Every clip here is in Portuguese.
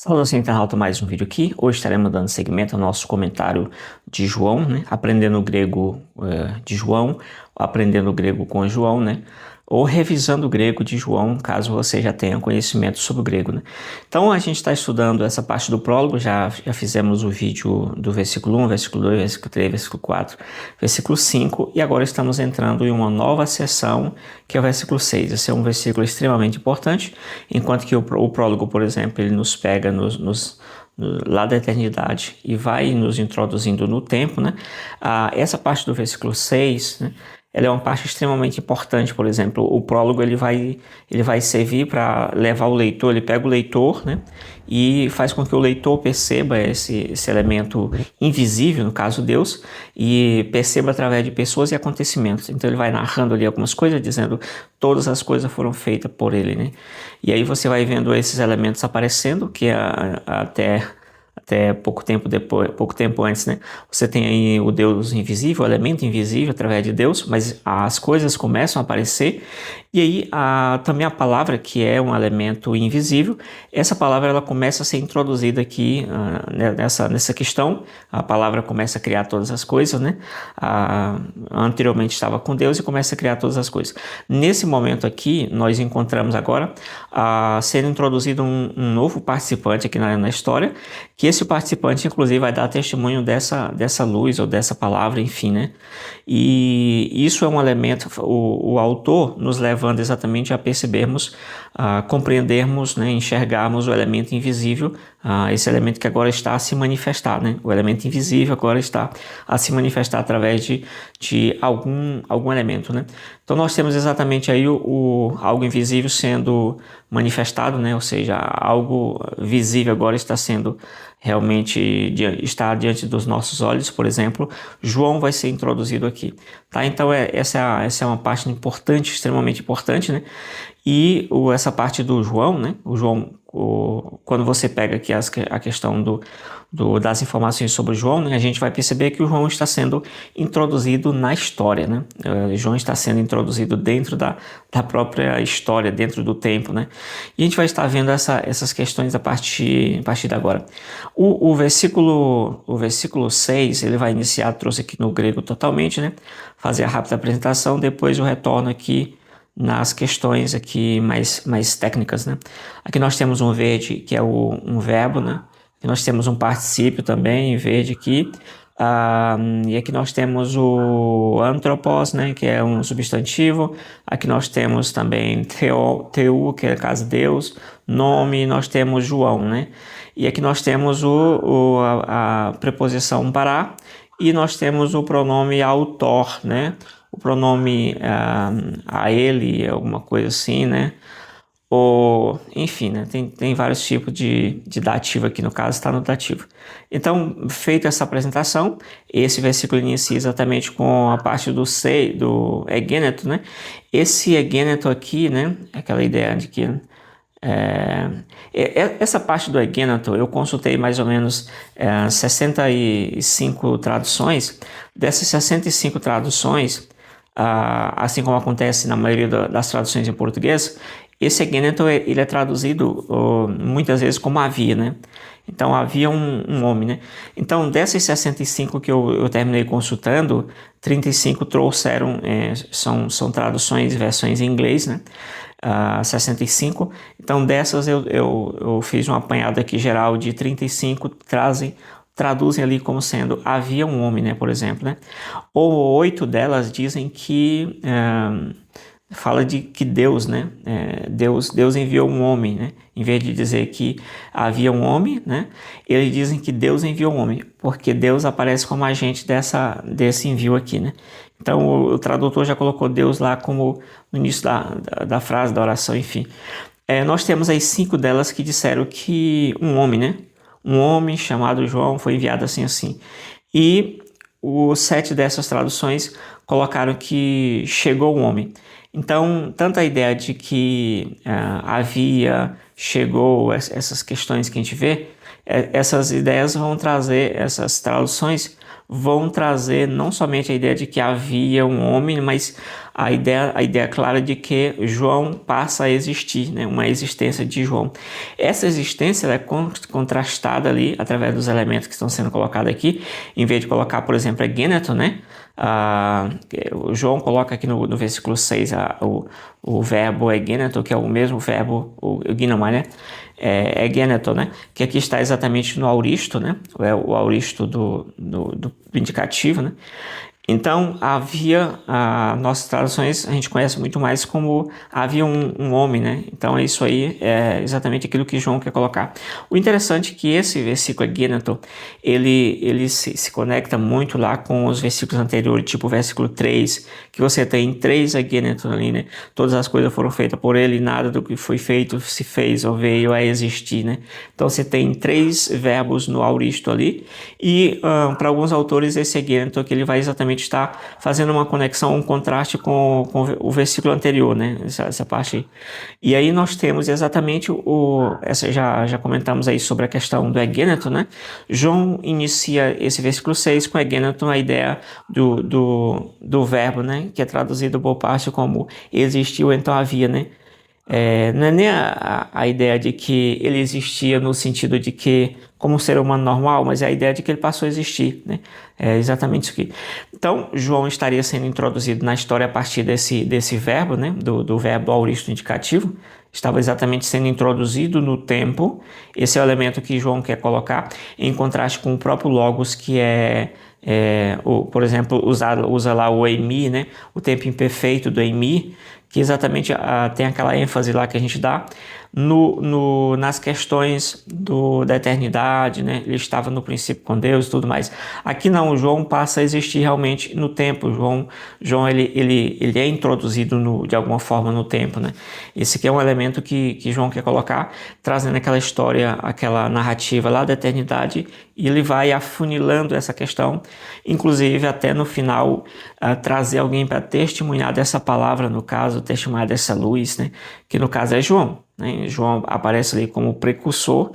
Saudação internauta, mais um vídeo aqui. Hoje estaremos dando seguimento ao nosso comentário de João, né? Aprendendo o grego de João, aprendendo o grego com João, né? Ou revisando o grego de João, caso você já tenha conhecimento sobre o grego, né? Então a gente está estudando essa parte do prólogo, já fizemos o vídeo do versículo 1, versículo 2, versículo 3, versículo 4, versículo 5, e agora estamos entrando em uma nova seção, que é o versículo 6. Esse é um versículo extremamente importante, enquanto que o prólogo, por exemplo, ele nos pega lá da eternidade e vai nos introduzindo no tempo, né? Essa parte do versículo 6, né? Ela é uma parte extremamente importante. Por exemplo, o prólogo ele vai servir para levar o leitor, ele pega o leitor, né, e faz com que o leitor perceba esse elemento invisível, no caso Deus, e perceba através de pessoas e acontecimentos. Então ele vai narrando ali algumas coisas, dizendo todas as coisas foram feitas por ele, né? E aí você vai vendo esses elementos aparecendo, que até pouco tempo antes, né? Você tem aí o Deus invisível, o elemento invisível através de Deus, mas as coisas começam a aparecer. E aí também a palavra, que é um elemento invisível, essa palavra ela começa a ser introduzida aqui nessa questão. A palavra começa a criar todas as coisas, né? Anteriormente estava com Deus e começa a criar todas as coisas. Nesse momento aqui, nós encontramos agora sendo introduzido um novo participante aqui na história, que esse participante, inclusive, vai dar testemunho dessa luz ou dessa palavra, enfim, né? E isso é um elemento, o autor nos levando exatamente a percebermos, a compreendermos, né, enxergarmos o elemento invisível, esse elemento que agora está a se manifestar, né? O elemento invisível agora está a se manifestar através de algum elemento, né? Então nós temos exatamente aí algo invisível sendo manifestado, né? Ou seja, algo visível agora está sendo realmente está diante dos nossos olhos. Por exemplo, João vai ser introduzido aqui, tá? Então essa é uma parte importante, extremamente importante, né? E essa parte do João, né? Quando você pega aqui a questão das informações sobre o João, né? A gente vai perceber que o João está sendo introduzido na história, né? João está sendo introduzido dentro da própria história, dentro do tempo, né? E a gente vai estar vendo essas questões a partir de agora. O versículo 6, ele vai iniciar, trouxe aqui no grego totalmente, né? Fazer a rápida apresentação, depois eu retorno aqui nas questões aqui mais técnicas, né? Aqui nós temos um verde, que é um verbo, né? Aqui nós temos um particípio também em verde aqui. E aqui nós temos o anthropos, né? Que é um substantivo. Aqui nós temos também teu, que é caso Deus, nome, nós temos João, né? E aqui nós temos a preposição para, e nós temos o pronome autor, né? O pronome a ele, alguma coisa assim, né? Ou, enfim, né? Tem vários tipos de dativo aqui, no caso está no dativo. Então, feita essa apresentação, esse versículo inicia exatamente com a parte do egêneto, né? Esse egêneto aqui, né? Aquela ideia de que essa parte do egêneto, eu consultei mais ou menos 65 traduções. Dessas 65 traduções, assim como acontece na maioria das traduções em português, esse egêneto ele é traduzido muitas vezes como havia, né? Então havia um homem, né? Então dessas 65 que eu terminei consultando, 35 trouxeram, são traduções, versões em inglês, né? 65. Então dessas eu fiz um apanhado aqui geral de 35, traduzem ali como sendo havia um homem, né, por exemplo, né? Ou 8 delas dizem que fala de que Deus, né? Deus enviou um homem, né? Em vez de dizer que havia um homem, né? Eles dizem que Deus enviou um homem, porque Deus aparece como agente desse envio aqui, né? Então o tradutor já colocou Deus lá como no início da frase, da oração, enfim. Nós temos aí 5 delas que disseram que um homem, né? Um homem chamado João foi enviado assim. E os 7 dessas traduções colocaram que chegou um homem. Então, tanto a ideia de que chegou, essas questões que a gente vê, essas ideias vão trazer, essas traduções vão trazer não somente a ideia de que havia um homem, mas a ideia clara de que João passa a existir, né? Uma existência de João. Essa existência é contrastada ali através dos elementos que estão sendo colocados aqui, em vez de colocar, por exemplo, Egeneto, né? O João coloca aqui no versículo 6 o verbo Egeneto, que é o mesmo verbo, o ginomai, né? Egeneto, né? Que aqui está exatamente no auristo, né? É o auristo do indicativo, né? Então, havia, nossas traduções, a gente conhece muito mais como havia um homem, né? Então, isso aí é exatamente aquilo que João quer colocar. O interessante é que esse versículo Egeneto, ele se conecta muito lá com os versículos anteriores, tipo o versículo 3, que você tem 3 Egeneto ali, né? Todas as coisas foram feitas por ele, nada do que foi feito se fez ou veio a existir, né? Então, você tem 3 verbos no auristo ali, e para alguns autores esse Egeneto que ele vai exatamente está fazendo uma conexão, um contraste com o versículo anterior, né? Essa parte aí. E aí nós temos exatamente já comentamos aí sobre a questão do Egeneto, né? João inicia esse versículo 6 com Egeneto, a ideia do verbo, né? Que é traduzido por parte como existiu, então havia, né? Não é nem a ideia de que ele existia no sentido de que como um ser humano normal, mas é a ideia de que ele passou a existir, né? É exatamente isso aqui. Então, João estaria sendo introduzido na história a partir desse verbo, né? Do verbo auristo indicativo. Estava exatamente sendo introduzido no tempo. Esse é o elemento que João quer colocar, em contraste com o próprio logos, que por exemplo, usa lá o eimi, né? O tempo imperfeito do eimi, que exatamente tem aquela ênfase lá que a gente dá nas questões da eternidade, né? Ele estava no princípio com Deus e tudo mais. Aqui não, João passa a existir realmente no tempo. João ele é introduzido de alguma forma no tempo, né? Esse aqui é um elemento que João quer colocar, trazendo aquela história, aquela narrativa lá da eternidade, e ele vai afunilando essa questão, inclusive até no final trazer alguém para testemunhar dessa palavra, no caso, testemunhar dessa luz, né? Que no caso é João, né? João aparece ali como precursor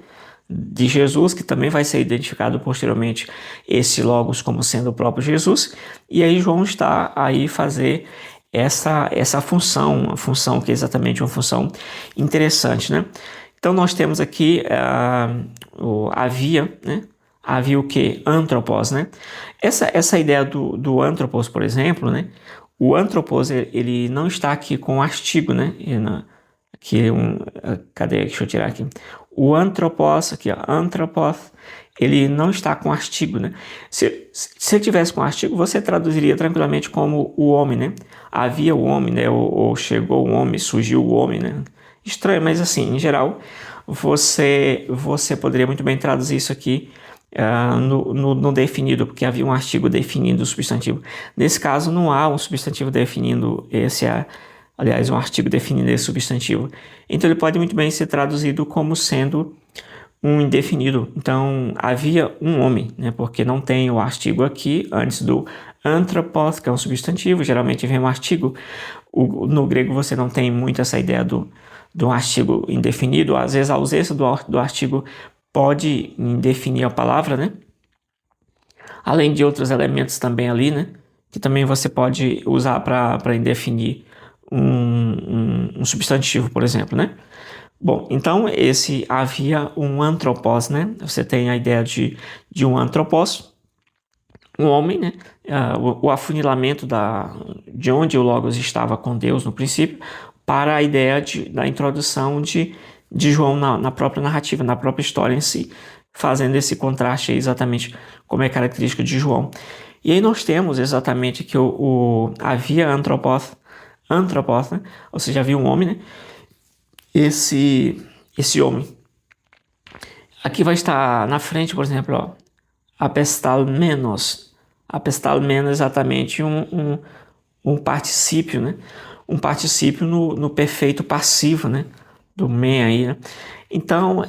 de Jesus, que também vai ser identificado posteriormente esse Logos como sendo o próprio Jesus, e aí João está aí fazer essa função, uma função que é exatamente uma função interessante, né? Então nós temos aqui havia, né? Havia o que? Antropos, né? Essa ideia do antropos, por exemplo, né? O antropos, ele não está aqui com artigo, né? Cadê? Deixa eu tirar aqui. O antropos, aqui, ó, antropos, ele não está com artigo, né? Se ele tivesse com artigo, você traduziria tranquilamente como o homem, né? Havia o homem, né? Ou chegou o homem, surgiu o homem, né? Estranho, mas assim, em geral, você poderia muito bem traduzir isso aqui no definido, porque havia um artigo definindo o substantivo. Nesse caso, não há um substantivo definindo aliás, um artigo definindo esse substantivo. Então, ele pode muito bem ser traduzido como sendo um indefinido. Então, havia um homem, né? Porque não tem o artigo aqui antes do anthropos, que é um substantivo, geralmente vem um artigo. No grego você não tem muito essa ideia do artigo indefinido. Às vezes a ausência do artigo pode definir a palavra, né? Além de outros elementos também ali, né? Que também você pode usar para indefinir um substantivo, por exemplo, né? Bom, então havia um antropos, né? Você tem a ideia de um antropos, um homem, né? O afunilamento de onde o Logos estava com Deus no princípio, para a ideia da introdução de João na própria narrativa, na própria história em si, fazendo esse contraste aí exatamente como é característico de João. E aí nós temos exatamente que havia antropos, né? Ou seja, havia um homem, né? Esse homem. Aqui vai estar na frente, por exemplo, ó, apestalmenos. Apestalmenos é exatamente um particípio, né? Um particípio no perfeito passivo, né? Do men aí, né? Então,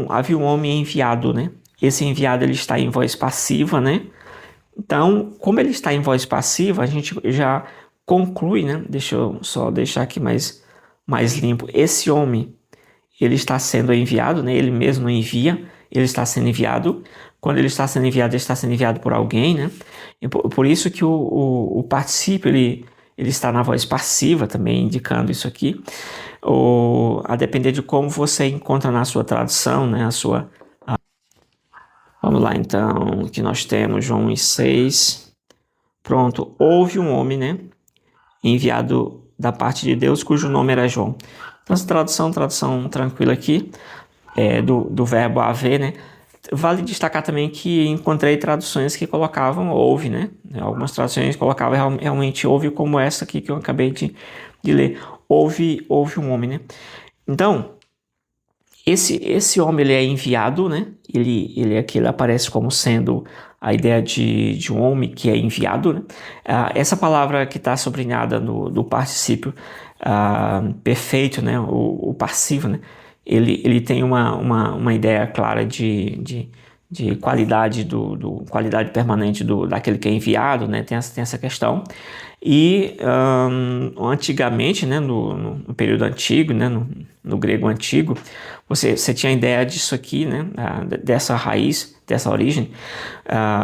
havia um homem enviado, né? Esse enviado, ele está em voz passiva, né? Então, como ele está em voz passiva, a gente já conclui, né? Deixa eu só deixar aqui mais limpo. Esse homem, ele está sendo enviado, né? Ele mesmo envia. ele está sendo enviado. Quando ele está sendo enviado por alguém, né? E por isso que o particípio, ele está na voz passiva também, indicando isso aqui. A depender de como você encontra na sua tradução, né? Vamos lá, então, o que nós temos, João 1,6. Pronto, houve um homem, né? Enviado da parte de Deus, cujo nome era João. Então, essa tradução tranquila aqui, do verbo haver, né? Vale destacar também que encontrei traduções que colocavam houve, né? Algumas traduções colocavam realmente houve, como essa aqui que eu acabei de ler. Houve um homem, né? Então, esse homem, ele é enviado, né? Ele aqui ele aparece como sendo a ideia de um homem que é enviado, né? Essa palavra que está sublinhada no particípio perfeito, né? O passivo, né? Ele tem uma ideia clara de qualidade qualidade permanente daquele que é enviado, né? Tem essa questão. E antigamente, né, no período antigo, né, no grego antigo, você tinha a ideia disso aqui, né, dessa raiz, dessa origem,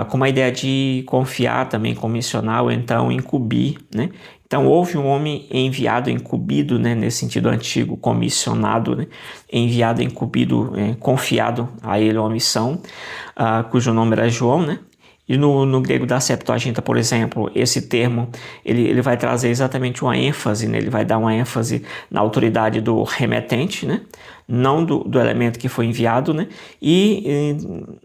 com a ideia de confiar também, comissionar ou então incumbir, né? Então houve um homem enviado, incumbido, né, nesse sentido antigo, comissionado, né, enviado, incumbido, confiado a ele uma missão, cujo nome era João, né? E no grego da Septuaginta, por exemplo, esse termo ele vai trazer exatamente uma ênfase, né? Ele vai dar uma ênfase na autoridade do remetente, né? Não do elemento que foi enviado, né? E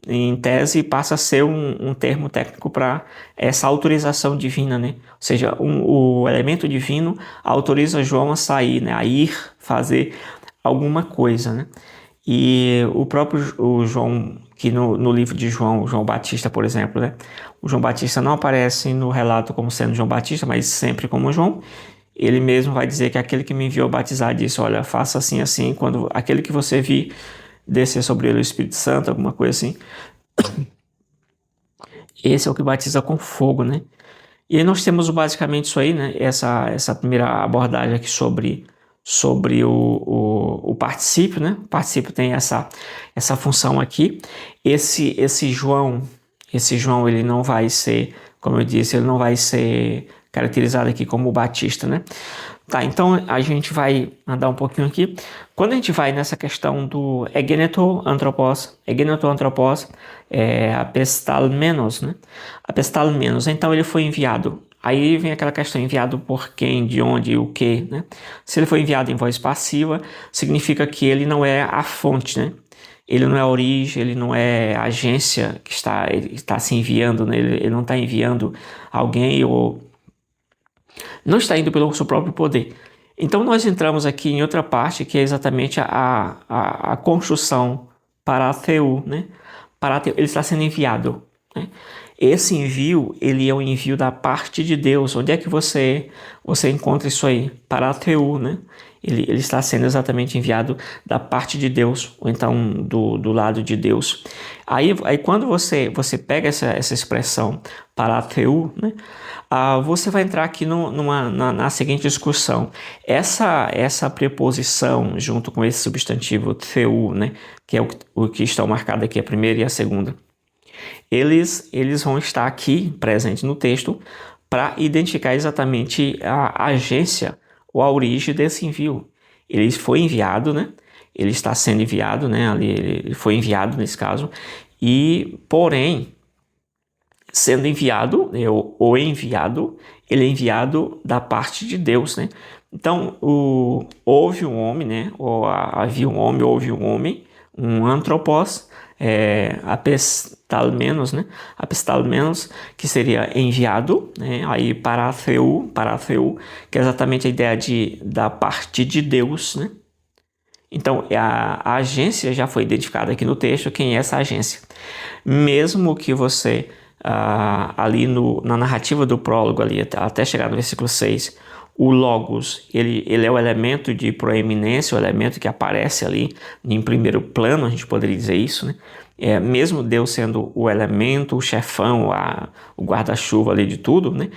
em tese passa a ser um termo técnico para essa autorização divina, né? Ou seja, o elemento divino autoriza João a sair, né? A ir fazer alguma coisa, né? E o próprio João, que no livro de João Batista, por exemplo, né? O João Batista não aparece no relato como sendo João Batista, mas sempre como João. Ele mesmo vai dizer que aquele que me enviou batizar disse, olha, faça assim, assim, quando aquele que você vir descer sobre ele o Espírito Santo, alguma coisa assim. Esse é o que batiza com fogo, né? E aí nós temos basicamente isso aí, né? Essa primeira abordagem aqui sobre o particípio, né? O particípio tem essa função aqui. Esse João, ele não vai ser, como eu disse, ele não vai ser caracterizado aqui como Batista, né? Tá, então a gente vai andar um pouquinho aqui. Quando a gente vai nessa questão do egeneto anthropos, apestalmenos, né? Apestalmenos, então ele foi enviado. Aí vem aquela questão, enviado por quem, de onde, o que, né? Se ele foi enviado em voz passiva, significa que ele não é a fonte, né? Ele não é a origem, ele não é a agência que está se enviando, né? Ele não está enviando alguém ou não está indo pelo seu próprio poder. Então nós entramos aqui em outra parte que é exatamente a construção paratheu, né? Paratheu, ele está sendo enviado, né? Esse envio, ele é um envio da parte de Deus. Onde é que você encontra isso aí? Paratheu, né? Ele está sendo exatamente enviado da parte de Deus, ou então do lado de Deus. Aí quando você pega essa expressão paratheu, né? Você vai entrar aqui na seguinte discussão. Essa preposição junto com esse substantivo theu, né? Que é o que está marcado aqui, a primeira e a segunda. Eles vão estar aqui presentes no texto para identificar exatamente a agência ou a origem desse envio. Ele foi enviado, né? Ele está sendo enviado, né? Ali ele foi enviado nesse caso. E, porém, sendo enviado, ou enviado, ele é enviado da parte de Deus, né? Então, houve um homem, né? Ou havia um homem, um antropos, apestalmenos, né? Apestalmenos, que seria enviado, né? Aí paratheu, que é exatamente a ideia da parte de Deus, né? Então, a agência já foi identificada aqui no texto, quem é essa agência. Mesmo que você, ali na narrativa do prólogo, ali, até chegar no versículo 6, o Logos, ele é o elemento de proeminência, o elemento que aparece ali em primeiro plano, a gente poderia dizer isso, né? Mesmo Deus sendo o elemento, o chefão, o guarda-chuva ali de tudo, né?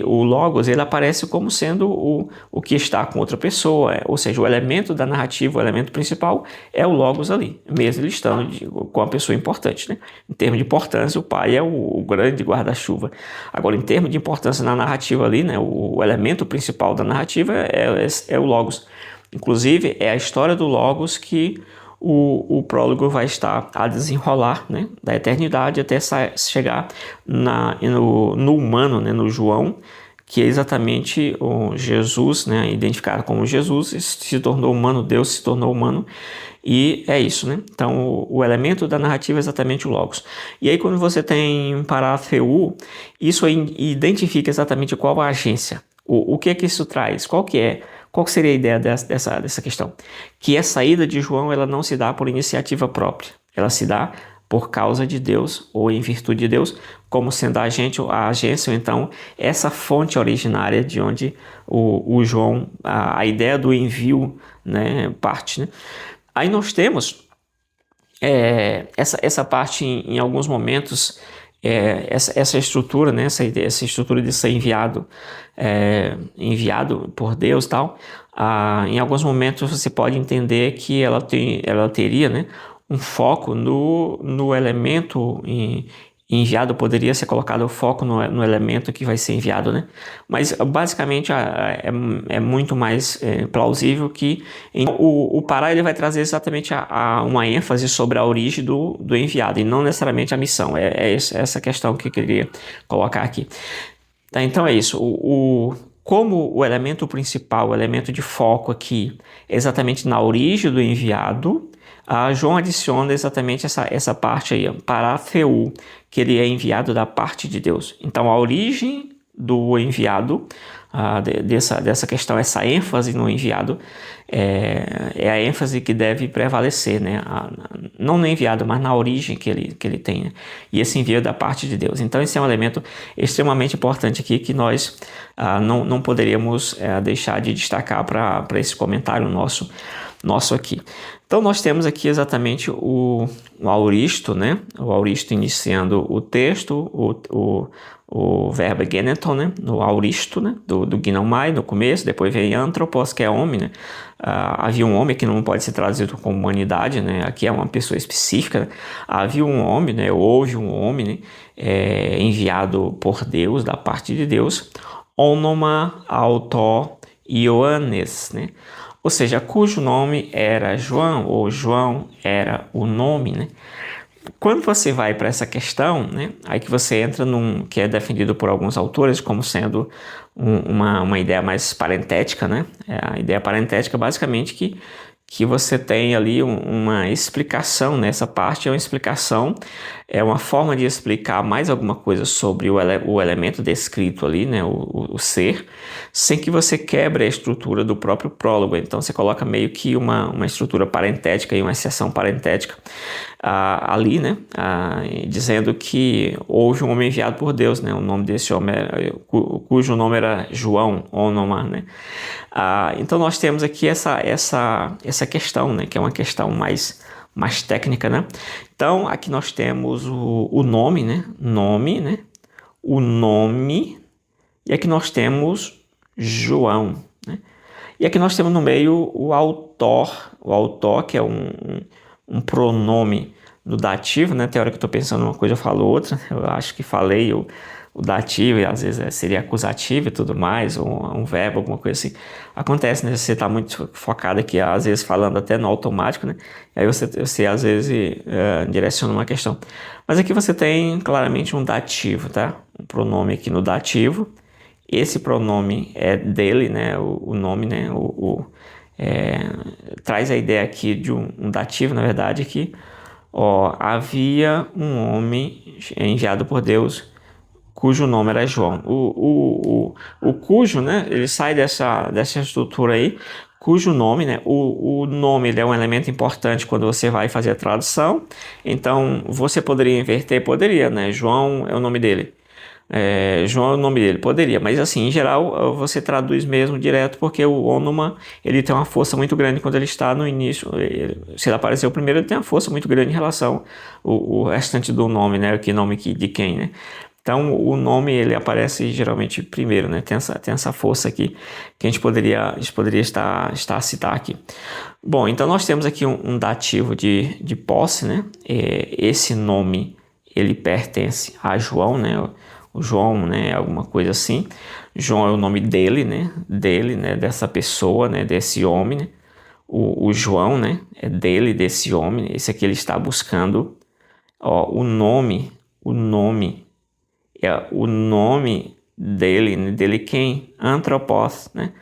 o Logos, ele aparece como sendo o que está com outra pessoa, ou seja, o elemento da narrativa, o elemento principal é o Logos ali, mesmo ele estando com uma pessoa importante, né? Em termos de importância, o pai é o grande guarda-chuva. Agora, em termos de importância na narrativa ali, né, o elemento principal da narrativa é o Logos. Inclusive, é a história do Logos que o prólogo vai estar a desenrolar, né, da eternidade até chegar no humano, né, no João, que é exatamente o Jesus, né, identificado como Jesus, se tornou humano, Deus se tornou humano, e é isso, né? Então, o elemento da narrativa é exatamente o Logos. E aí, quando você tem paratheu, isso aí identifica exatamente qual a agência. O que é que isso traz? Qual que seria a ideia dessa questão? Que a saída de João, ela não se dá por iniciativa própria. Ela se dá por causa de Deus, ou em virtude de Deus, como sendo a agência, ou então essa fonte originária de onde o João, a ideia do envio, né, parte, né? Aí nós temos essa parte em alguns momentos, essa estrutura, né, essa estrutura de ser enviado por Deus, tal. Em alguns momentos você pode entender que ela teria, né, um foco no elemento enviado, poderia ser colocado o foco no elemento que vai ser enviado, né? Mas basicamente é muito mais plausível que o Pará ele vai trazer exatamente uma ênfase sobre a origem do enviado e não necessariamente a missão. É essa questão que eu queria colocar aqui. Tá, então é isso. Como o elemento principal, o elemento de foco aqui, é exatamente na origem do enviado, João adiciona exatamente essa parte aí, paratheu, que ele é enviado da parte de Deus. Então, a origem do enviado, dessa questão, essa ênfase no enviado, é a ênfase que deve prevalecer, né? Não no enviado, mas na origem que ele tem, né? E esse envio é da parte de Deus. Então, esse é um elemento extremamente importante aqui que nós não poderíamos deixar de destacar para esse comentário nosso aqui. Então, nós temos aqui exatamente o auristo, né? O auristo iniciando o texto, o verbo geneton, né? No auristo, né? Do ginomai, no começo, depois vem anthropos, que é homem, né? Havia um homem que não pode ser traduzido como humanidade, né? Aqui é uma pessoa específica, né? Havia um homem, né? Houve um homem, né? Enviado por Deus, da parte de Deus, onoma auto Ioannes, né? Ou seja, cujo nome era João, ou João era o nome, né? Quando você vai para essa questão, né, aí que você entra que é defendido por alguns autores como sendo uma ideia mais parentética, né? A ideia parentética basicamente que você tem ali uma explicação nessa parte, uma explicação, é uma forma de explicar mais alguma coisa sobre o elemento descrito ali, né, o ser, sem que você quebre a estrutura do próprio prólogo. Então você coloca meio que uma estrutura parentética e uma exceção parentética ali, né, dizendo que houve um homem enviado por Deus, né, o nome desse homem cujo nome era João, Onoma, né. Então nós temos aqui essa questão, né, que é uma questão mais técnica, né? Então aqui nós temos o nome, né? Nome, né? O nome, e aqui nós temos João, né? E aqui nós temos no meio o autor que é um pronome do dativo, né? Tem hora que eu estou pensando uma coisa eu falo outra, eu acho que falei o dativo, e às vezes seria acusativo e tudo mais, ou um verbo, alguma coisa assim. Acontece, né? Você está muito focado aqui, às vezes falando até no automático, né? E aí você às vezes direciona uma questão. Mas aqui você tem claramente um dativo, tá? Um pronome aqui no dativo. Esse pronome é dele, né? O nome, né? Traz a ideia aqui de um dativo, na verdade, que havia um homem enviado por Deus, cujo nome era João. O cujo, né, ele sai dessa estrutura aí, cujo nome, né, o nome ele é um elemento importante quando você vai fazer a tradução. Então, você poderia inverter? Poderia, né, João é o nome dele. João é o nome dele, poderia, mas assim, em geral, você traduz mesmo direto, porque o onoma, ele tem uma força muito grande quando ele está no início, se ele apareceu primeiro, ele tem uma força muito grande em relação ao restante do nome, né, que nome de quem, né. Então, o nome, ele aparece geralmente primeiro, né? Tem essa força aqui que a gente poderia estar a citar aqui. Bom, então nós temos aqui um dativo de posse, né? Esse nome, ele pertence a João, né? O João, né? Alguma coisa assim. João é o nome dele, né? Dessa pessoa, né? Desse homem, né? O João, né? É dele, desse homem. Esse aqui ele está buscando, ó, o nome é o nome dele, né? Dele quem? Antropos, né?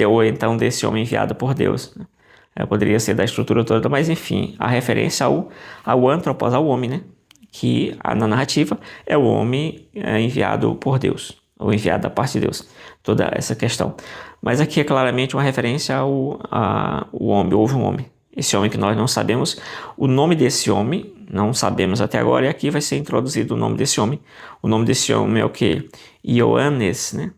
Ou então desse homem enviado por Deus, né? Poderia ser da estrutura toda, mas enfim, a referência ao antropos, ao homem, né? Que na narrativa é o homem enviado por Deus, ou enviado da parte de Deus, toda essa questão. Mas aqui é claramente uma referência ao homem, houve um homem. Esse homem que nós não sabemos, o nome desse homem, não sabemos até agora, e aqui vai ser introduzido o nome desse homem. O nome desse homem é o quê? Ioannes, né?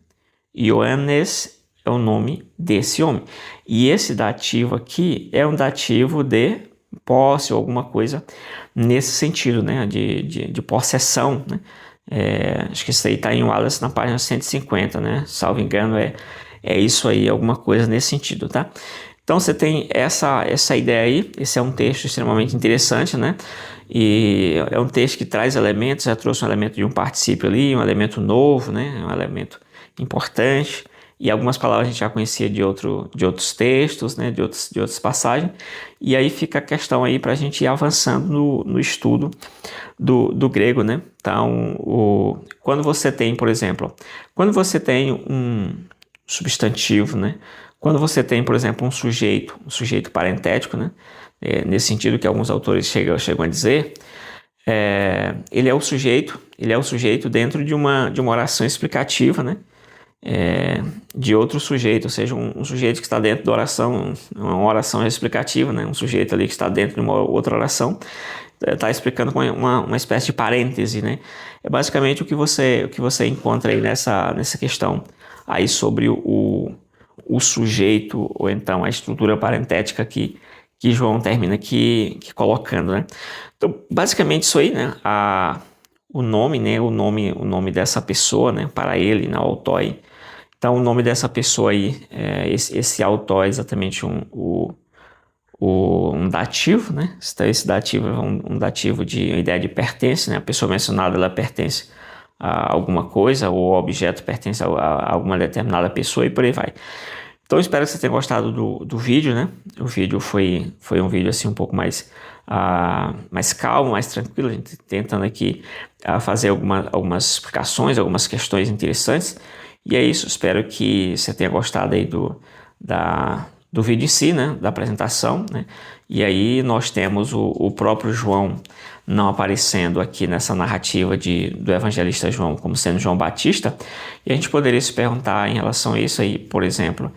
Ioannes é o nome desse homem. E esse dativo aqui é um dativo de posse ou alguma coisa nesse sentido, né? De possessão, né? Acho que isso aí está em Wallace na página 150, né? Salvo engano, é isso aí, alguma coisa nesse sentido, tá? Então você tem essa ideia aí. Esse é um texto extremamente interessante, né? E é um texto que traz elementos, já trouxe um elemento de um particípio ali, um elemento novo, né? Um elemento importante. E algumas palavras a gente já conhecia de outros textos, né? de outras passagens. E aí fica a questão aí para a gente ir avançando no estudo do grego, né? Então, quando você tem, por exemplo, quando você tem um substantivo, né? Quando você tem, por exemplo, um sujeito parentético, né? Nesse sentido que alguns autores chegam a dizer, ele é o sujeito dentro de uma oração explicativa, né? De outro sujeito, ou seja, um sujeito que está dentro da oração, uma oração explicativa, né? Um sujeito ali que está dentro de uma outra oração, está explicando com uma espécie de parêntese, né? É basicamente o que você encontra aí nessa questão aí sobre o sujeito, ou então a estrutura parentética que João termina aqui colocando, né? Então, basicamente isso aí, né? O nome, né? O nome dessa pessoa, né? Para ele, na autoi. Então, o nome dessa pessoa aí, esse autoi é exatamente um dativo, né? Então, esse dativo é um dativo de uma ideia de pertence, né? A pessoa mencionada, ela pertence a alguma coisa, ou o objeto pertence a alguma determinada pessoa e por aí vai. Então, espero que você tenha gostado do vídeo, né? O vídeo foi um vídeo assim um pouco mais calmo, mais tranquilo, a gente tentando aqui fazer algumas explicações, algumas questões interessantes. E é isso, espero que você tenha gostado aí do vídeo em si, né? Da apresentação, né? E aí nós temos o próprio João não aparecendo aqui nessa narrativa do evangelista João como sendo João Batista. E a gente poderia se perguntar em relação a isso aí, por exemplo,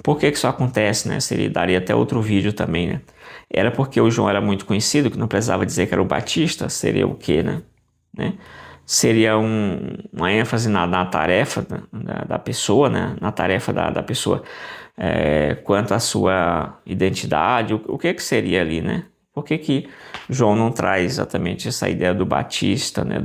por que isso acontece, né? Seria, daria até outro vídeo também, né? Era porque o João era muito conhecido, que não precisava dizer que era o Batista? Seria o quê, né? Seria uma ênfase na tarefa da pessoa, né? Na tarefa da pessoa quanto à sua identidade, o que seria ali, né? Por que João não traz exatamente essa ideia do Batista, né?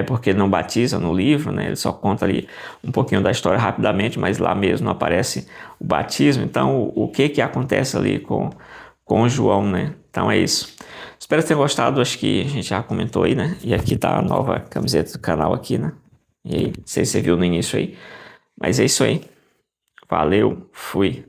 Porque não batiza no livro, né? Ele só conta ali um pouquinho da história rapidamente, mas lá mesmo não aparece o batismo. Então, o que acontece ali com João, né? Então é isso. Espero que tenham gostado, acho que a gente já comentou aí, né? E aqui tá a nova camiseta do canal aqui, né? E aí, não sei se você viu no início aí. Mas é isso aí. Valeu, fui.